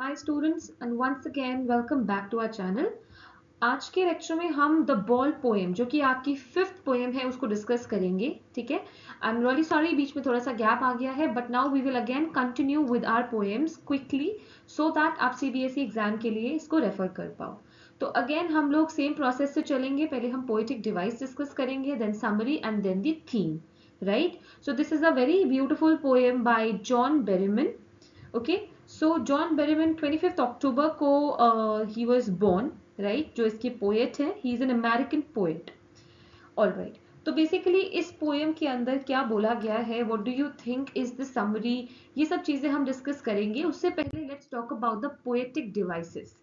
Hi students and once again welcome back to our channel. आज के lecture में हम द बॉल पोएम जो कि आपकी फिफ्थ पोएम है उसको डिस्कस करेंगे. ठीक है. आई एम रियली सॉरी बीच में थोड़ा सा गैप आ गया है but now we will again continue with our poems quickly so that आप सीबीएसई एग्जाम के लिए इसको रेफर कर पाओ. तो अगेन हम लोग सेम प्रोसेस से चलेंगे. पहले हम पोएटिक डिवाइस डिस्कस करेंगे, then summary and then the theme. Right. So this is a very beautiful poem by John Berryman. Okay. So John Berryman 25 अक्टूबर को ही वाज बोर्न. राइट. जो इसके पोएट है, he is an American poet. All right. तो basically इस poem के अंदर क्या बोला गया है, what do you think is the summary, ये सब चीजें हम डिस्कस करेंगे. उससे पहले let's talk about the poetic devices.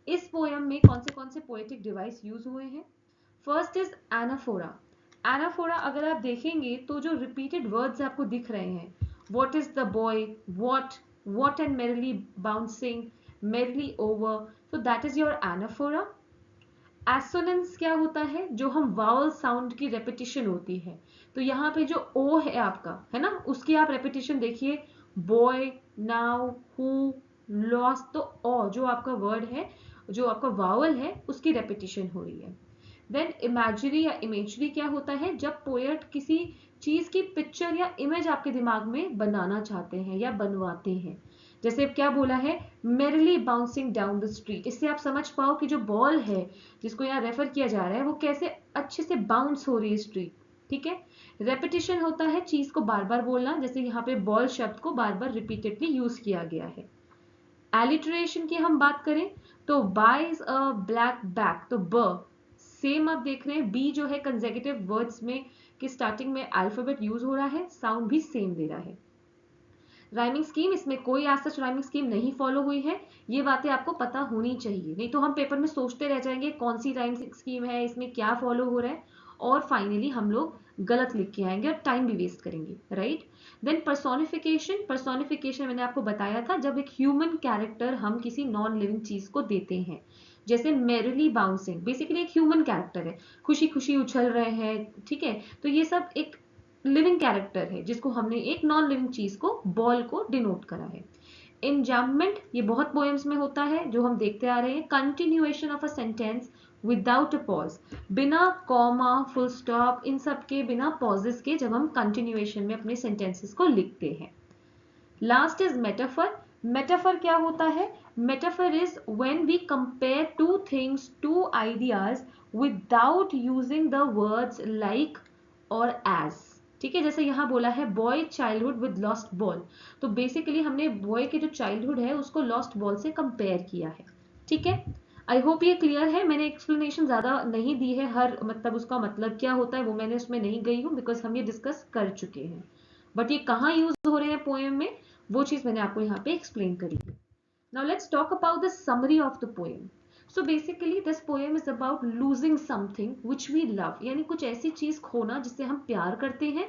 इस पोएम में कौन से पोएटिक डिवाइस यूज हुए हैं. First is anaphora. एनाफोरा अगर आप देखेंगे तो जो रिपीटेड वर्ड्स आपको दिख रहे हैं, what is the boy, what and merrily bouncing, merrily over, so that is your anaphora. Assonance क्या होता है, जो हम वावल साउंड की रेपिटेशन होती है. तो यहाँ पे जो ओ है आपका, है ना, उसकी आप रेपिटेशन देखिए, बॉय, नाउ, हु, लॉस्ट. तो ओ जो आपका वर्ड है, जो आपका वावल है, उसकी रेपिटेशन हो रही है. देन इमेजरी या इमेजरी क्या होता है, जब पोएट किसी चीज की पिक्चर या इमेज आपके दिमाग में बनाना चाहते हैं या बनवाते हैं. जैसे क्या बोला है, merely bouncing down the street. इससे आप समझ पाओ कि जो बॉल है जिसको यहाँ रेफर किया जा रहा है वो कैसे अच्छे से बाउंस हो रही है स्ट्रीट. ठीक है. रेपिटेशन होता है चीज को बार बार बोलना, जैसे यहाँ पे बॉल शब्द को बार बार रिपीटेडली यूज किया गया है. एलिटरेशन की हम बात करें तो बाइज अ ब्लैक बैक, तो ब सेम आप देख रहे हैं, बी जो है कंसेक्यूटिव वर्ड्स में कि स्टार्टिंग में अल्फाबेट यूज हो रहा है, साउंड भी सेम दे रहा है. राइमिंग स्कीम, इसमें कोई आज सच राइमिंग स्कीम नहीं फॉलो हुई है. ये बातें आपको पता होनी चाहिए, नहीं तो हम पेपर में सोचते रह जाएंगे कौन सी राइमिंग स्कीम है, इसमें क्या फॉलो हो रहा है, और फाइनली हम लोग गलत लिख के आएंगे और टाइम भी वेस्ट करेंगे. राइट. Then personification. पर्सोनिफिकेशन मैंने आपको बताया था, जब एक ह्यूमन कैरेक्टर हम किसी नॉन लिविंग चीज को देते हैं. जैसे मेरिली बाउंसिंग बेसिकली एक ह्यूमन कैरेक्टर है, खुशी खुशी उछल रहे हैं. ठीक है. तो ये सब एक लिविंग कैरेक्टर है जिसको हमने एक नॉन लिविंग चीज को, बॉल को डिनोट करा है. इंजम्पमेंट, ये बहुत पोएम्स में होता है जो हम देखते आ रहे हैं. Continuation of a sentence without a pause, बिना कॉमा, फुल स्टॉप, इन सब के बिना पॉजेस के जब हम कंटिन्यूएशन में अपने सेंटेंसेस को लिखते हैं. Last is metaphor. मेटाफर क्या होता है, metaphor is when we compare two things, two ideas without using the words like or as. ठीक है. जैसे यहाँ बोला है boy childhood with lost ball, तो बेसिकली हमने बॉय के जो चाइल्डहुड है उसको लॉस्ट बॉल से कंपेयर किया है. ठीक है. आई होप ये क्लियर है. मैंने एक्सप्लेनेशन ज्यादा नहीं दी है, हर मतलब उसका मतलब क्या होता है वो मैंने उसमें नहीं गई हूँ, बिकॉज हम ये डिस्कस कर चुके हैं. बट ये कहाँ यूज हो रहे हैं पोएम में, वो चीज मैंने आपको यहाँ पे एक्सप्लेन करी है. Now let's talk about the summary of the poem. So basically this poem is about losing something which we love, यानी कुछ ऐसी चीज खोना जिससे हम प्यार करते हैं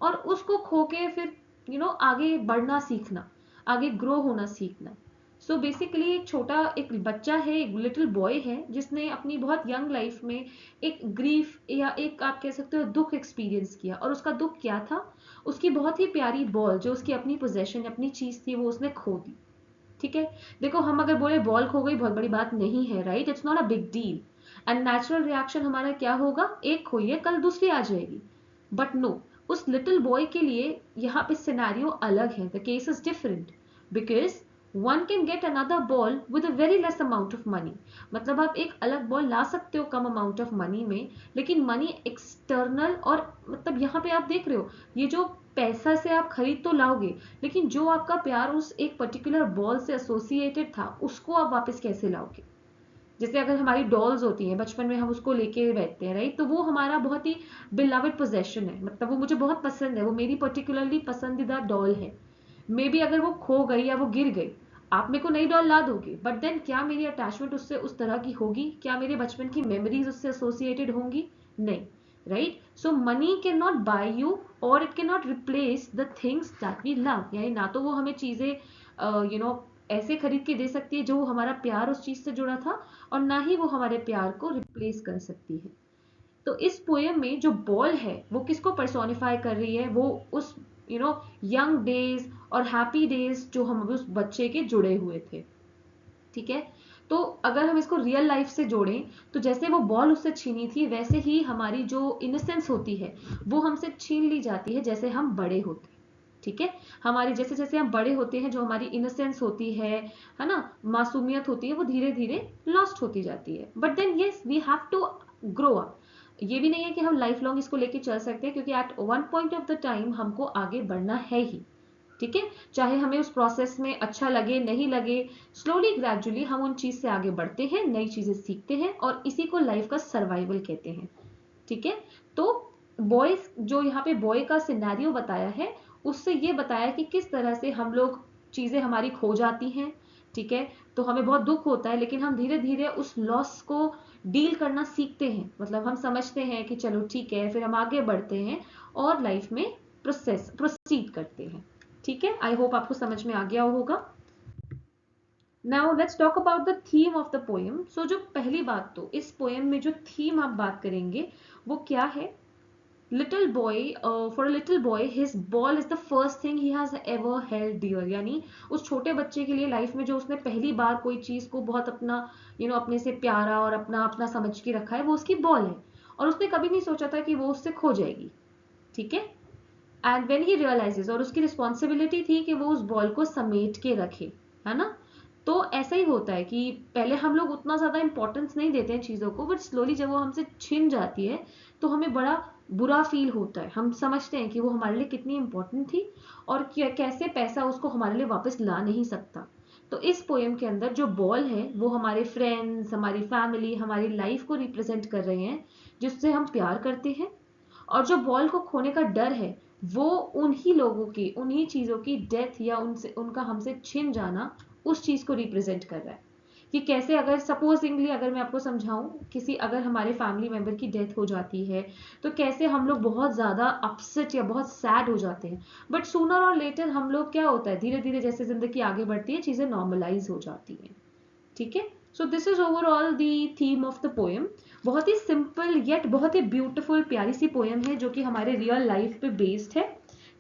और उसको खो के फिर आगे बढ़ना सीखना, आगे ग्रो होना सीखना. सो बेसिकली एक छोटा एक बच्चा है, एक लिटिल बॉय है जिसने अपनी बहुत यंग लाइफ में एक ग्रीफ या एक आप कह सकते हो दुख एक्सपीरियंस किया. और उसका दुख क्या था, उसकी बहुत ही प्यारी बॉल जो उसकी अपनी पोजेशन, अपनी चीज थी, वो उसने खो दी. ठीक है. देखो हम अगर बोले बॉल खो गई, बहुत बड़ी बात नहीं है. Right. It's not a big deal. And natural reaction हमारा क्या होगा, एक खोई है कल दूसरी आ जाएगी. बट नो, उस लिटिल बॉय के लिए यहाँ पे सिनेरियो अलग है. The case is different because one can get another ball with a very less amount of money. मतलब आप एक अलग बॉल ला सकते हो कम अमाउंट ऑफ मनी में, लेकिन मनी एक्सटर्नल, और मतलब यहाँ पे आप देख रहे हो ये जो पैसा से आप खरीद तो लाओगे, लेकिन जो आपका प्यार उस एक पर्टिकुलर बॉल से एसोसिएटेड था उसको आप वापस कैसे लाओगे. जैसे अगर हमारी डॉल्स होती हैं बचपन में, हम उसको लेके बैठते हैं. राइट. तो वो हमारा बहुत ही बिलवड पोजेशन है, मतलब वो मुझे बहुत पसंद है, वो मेरी पर्टिकुलरली पसंदीदा डॉल है. मे बी अगर वो खो गई या वो गिर गई, आप मेरे को नई डॉल ला दोगे, बट देन क्या मेरी अटैचमेंट उससे उस तरह की होगी, क्या मेरे बचपन की मेमोरीज उससे एसोसिएटेड होंगी, नहीं. Right. So money can not buy you और it can not replace the things that we love. यानी ना तो वो हमें चीजें ऐसे खरीद के दे सकती है जो हमारा प्यार उस चीज से जुड़ा था, और ना ही वो हमारे प्यार को रिप्लेस कर सकती है. तो इस पोएम में जो बॉल है वो किसको पर्सोनिफाई कर रही है, वो उस यंग डेज और हैप्पी डेज जो हम उस बच्चे के जुड़े हुए थे. ठीक है। तो अगर हम इसको रियल लाइफ से जोड़ें तो जैसे वो बॉल उससे छीनी थी वैसे ही हमारी जो इनोसेंस होती है वो हमसे छीन ली जाती है जैसे हम बड़े होते हैं। ठीक है। हमारी जैसे जैसे हम बड़े होते हैं जो हमारी इनोसेंस होती है ना, मासूमियत होती है, वो धीरे धीरे लॉस्ट होती जाती है। But then yes we have to grow up. ये भी नहीं है कि हम लाइफ लॉन्ग इसको लेके चल सकते हैं क्योंकि at one point of the time हमको आगे बढ़ना है ही। ठीक है। चाहे हमें उस प्रोसेस में अच्छा लगे नहीं लगे, स्लोली ग्रेजुअली हम उन चीज से आगे बढ़ते हैं, नई चीजें सीखते हैं और इसी को लाइफ का सर्वाइवल कहते हैं। ठीक है। तो बॉयज जो यहाँ पे बॉय का सिनेरियो बताया है उससे ये बताया कि किस तरह से हम लोग चीजें हमारी खो जाती हैं। ठीक है। तो हमें बहुत दुख होता है लेकिन हम धीरे धीरे उस लॉस को डील करना सीखते हैं। मतलब हम समझते हैं कि चलो ठीक है, फिर हम आगे बढ़ते हैं और लाइफ में प्रोसीड करते हैं। ठीक है। आई होप आपको समझ में आ गया होगा। Now let's talk about the theme of the poem. So जो पहली बात, तो इस पोएम में जो थीम आप बात करेंगे वो क्या है? Little boy, for a little boy his ball is the first thing he has ever held dear. यानी उस छोटे बच्चे के लिए लाइफ में जो उसने पहली बार कोई चीज को बहुत अपना अपने से प्यारा और अपना अपना समझ के रखा है वो उसकी बॉल है। और उसने कभी नहीं सोचा था कि वो उससे खो जाएगी। ठीक है। एंड वेन ही रियलाइजेस, और उसकी रिस्पॉन्सिबिलिटी थी कि वो उस बॉल को समेट के रखे, है ना। तो ऐसा ही होता है कि पहले हम लोग उतना ज्यादा इंपॉर्टेंस नहीं देते हैं चीजों को, बट स्लोली जब वो हमसे छिन जाती है तो हमें बड़ा बुरा फील होता है। हम समझते हैं कि वो हमारे लिए कितनी इंपॉर्टेंट थी और कैसे पैसा उसको हमारे लिए वापस ला नहीं सकता। तो इस पोएम के अंदर जो बॉल है वो हमारे फ्रेंड्स, हमारी फैमिली, हमारी लाइफ को रिप्रेजेंट कर रहे हैं जिससे हम प्यार करते हैं। और जो बॉल को खोने का डर है वो उन्हीं लोगों की, उन्हीं चीजों की डेथ या उनसे उनका हमसे छिन जाना, उस चीज को रिप्रेजेंट कर रहा है। कि कैसे अगर सपोजिंगली अगर मैं आपको समझाऊं, किसी अगर हमारे फैमिली मेंबर की डेथ हो जाती है तो कैसे हम लोग बहुत ज्यादा अपसेट या बहुत सैड हो जाते हैं। बट सूनर और लेटर हम लोग क्या होता है, धीरे धीरे जैसे जिंदगी आगे बढ़ती है चीजें नॉर्मलाइज हो जाती हैं। ठीक है। So this is overall the theme of the poem. बहुत ही सिंपल येट बहुत ही ब्यूटीफुल प्यारी सी पोएम है जो कि हमारे रियल लाइफ पे बेस्ड है।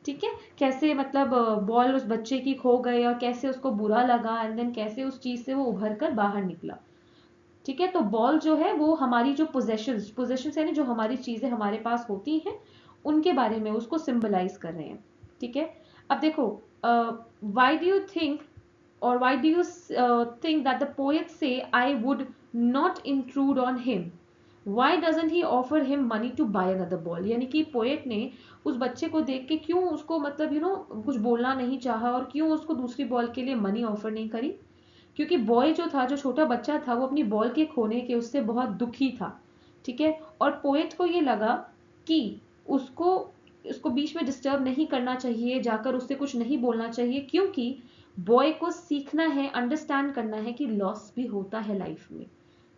ठीक है। कैसे मतलब बॉल उस बच्चे की खो गई और कैसे उसको बुरा लगा एंड देन कैसे उस चीज से वो उभर कर बाहर निकला। ठीक है। तो बॉल जो है वो हमारी जो पोजेशंस पोजेशंस यानी जो हमारी चीजें हमारे पास होती हैं उनके बारे में उसको सिंबलाइज कर रहे हैं। ठीक है। अब देखो, why do you think or why do you think that the poet say I would not intrude on him? Why doesn't he offer him money to buy another ball? यानी कि पोएट ने उस बच्चे को देख के क्यों उसको मतलब कुछ बोलना नहीं चाहा और क्यों उसको दूसरी बॉल के लिए मनी ऑफर नहीं करी? क्योंकि बॉय जो था, जो छोटा बच्चा था, वो अपनी बॉल के खोने के उससे बहुत दुखी था। ठीक है। और पोएट को ये लगा कि उसको उसको बीच में डिस्टर्ब नहीं करना चाहिए, जाकर उससे कुछ नहीं बोलना चाहिए, क्योंकि बॉय को सीखना है, अंडरस्टैंड करना है कि लॉस भी होता है लाइफ में।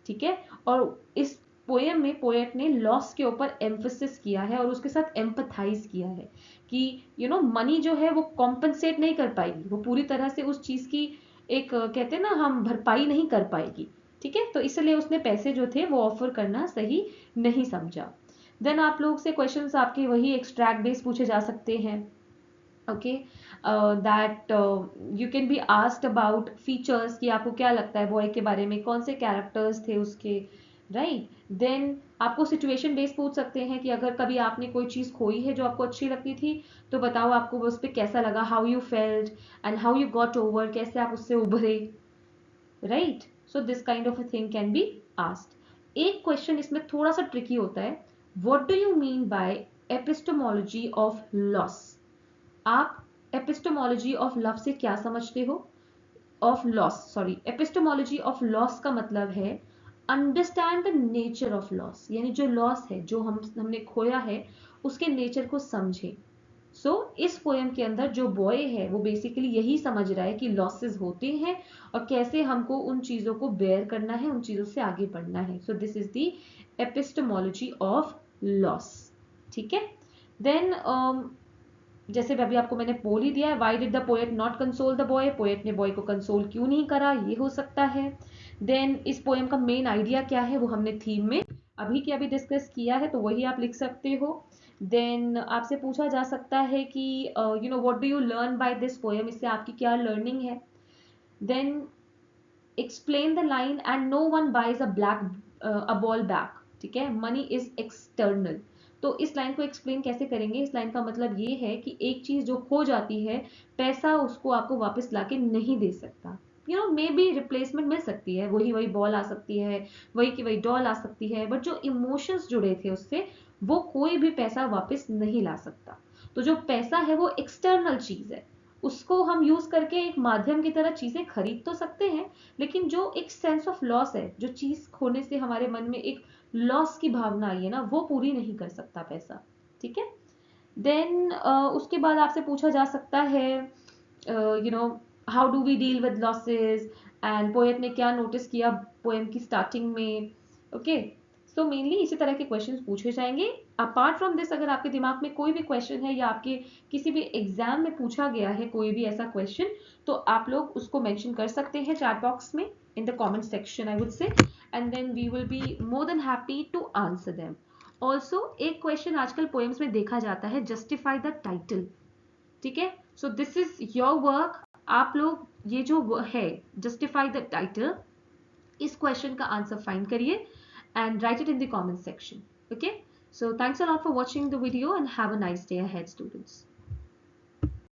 ठीक है। और इस पोएम में पोएट ने लॉस के ऊपर एम्फोसिस किया है और उसके साथ एम्पथाइज किया है कि मनी जो है वो कॉम्पनसेट नहीं कर पाएगी, वो पूरी तरह से उस चीज की एक कहते हैं ना हम भरपाई नहीं कर पाएगी। ठीक है। तो इसलिए उसने पैसे जो थे वो ऑफर करना सही नहीं समझा। देन आप लोग से क्वेश्चंस आपके वही एक्सट्रैक्ट बेस पूछे जा सकते हैं। Okay. That you can be asked about features कि आपको क्या लगता है बॉय के बारे में, कौन से कैरेक्टर्स थे उसके, राइट। देन आपको सिचुएशन बेस्ड पूछ सकते हैं कि अगर कभी आपने कोई चीज खोई है जो आपको अच्छी लगती थी तो बताओ आपको उस पर कैसा लगा, how you felt and how you got over, कैसे आप उससे उभरे, right. So this kind of a thing can be asked. एक क्वेश्चन इसमें थोड़ा सा ट्रिकी होता है, what do you mean by epistemology of loss? आप एपिस्टेमोलॉजी ऑफ लव से क्या समझते हो? Of loss, sorry, epistemology of loss का मतलब है understand the nature of loss, यानी जो लॉस है, जो हमने खोया है, उसके नेचर को समझे। सो इस पोएम के अंदर जो बॉय है वो बेसिकली यही समझ रहा है कि लॉसेस होते हैं और कैसे हमको उन चीजों को बेयर करना है, उन चीजों से आगे बढ़ना है। So this is the epistemology of loss. ठीक है। देन जैसे अभी आपको मैंने बोल ही दिया है, why did the poet not console the boy, poet ने बॉय को कंसोल क्यों नहीं करा, ये हो सकता है। देन इस पोएम का मेन आइडिया क्या है वो हमने थीम में अभी के अभी डिस्कस किया है, तो वही आप लिख सकते हो। देन आपसे पूछा जा सकता है कि what do you learn by this poem, इससे आपकी क्या लर्निंग है। Then explain the line and no one buys a ball back, ठीक है, मनी इज एक्सटर्नल। तो इस लाइन को एक्सप्लेन कैसे करेंगे? इस लाइन का मतलब ये है कि एक चीज जो खो जाती है, पैसा उसको आपको वापस लाके नहीं दे सकता। मे बी रिप्लेसमेंट मिल सकती है, वही वही बॉल आ सकती है, वही की वही डॉल आ सकती है, बट जो इमोशंस जुड़े थे उससे, वो कोई भी पैसा वापस नहीं ला सकता। तो जो पैसा है वो एक्सटर्नल चीज है, उसको हम यूज करके एक माध्यम की तरह चीजें खरीद तो सकते हैं, लेकिन जो एक सेंस ऑफ लॉस है, जो चीज खोने से हमारे मन में एक लॉस की भावना आई है ना, वो पूरी नहीं कर सकता पैसा, ठीक है। देन उसके बाद आपसे पूछा जा सकता है, how do we deal with losses, and poet ने क्या नोटिस किया पोएम की स्टार्टिंग में। ओके, सो मेनली इसी तरह के क्वेश्चंस पूछे जाएंगे। अपार्ट फ्रॉम दिस, अगर आपके दिमाग में कोई भी क्वेश्चन है या आपके किसी भी एग्जाम में पूछा गया है कोई भी ऐसा क्वेश्चन, तो आप लोग उसको मेंशन कर सकते हैं चैट बॉक्स में, in the comment section I would say, and then we will be more than happy to answer them. Also एक क्वेश्चन आजकल पोएम्स में देखा जाता है, जस्टिफाई द टाइटल, ठीक है। So this is your work. आप लोग ये जो है जस्टिफाई द टाइटल, इस क्वेश्चन का आंसर फाइंड करिए and write it in the comment section. Okay, so thanks a lot for watching the video and have a nice day ahead, students.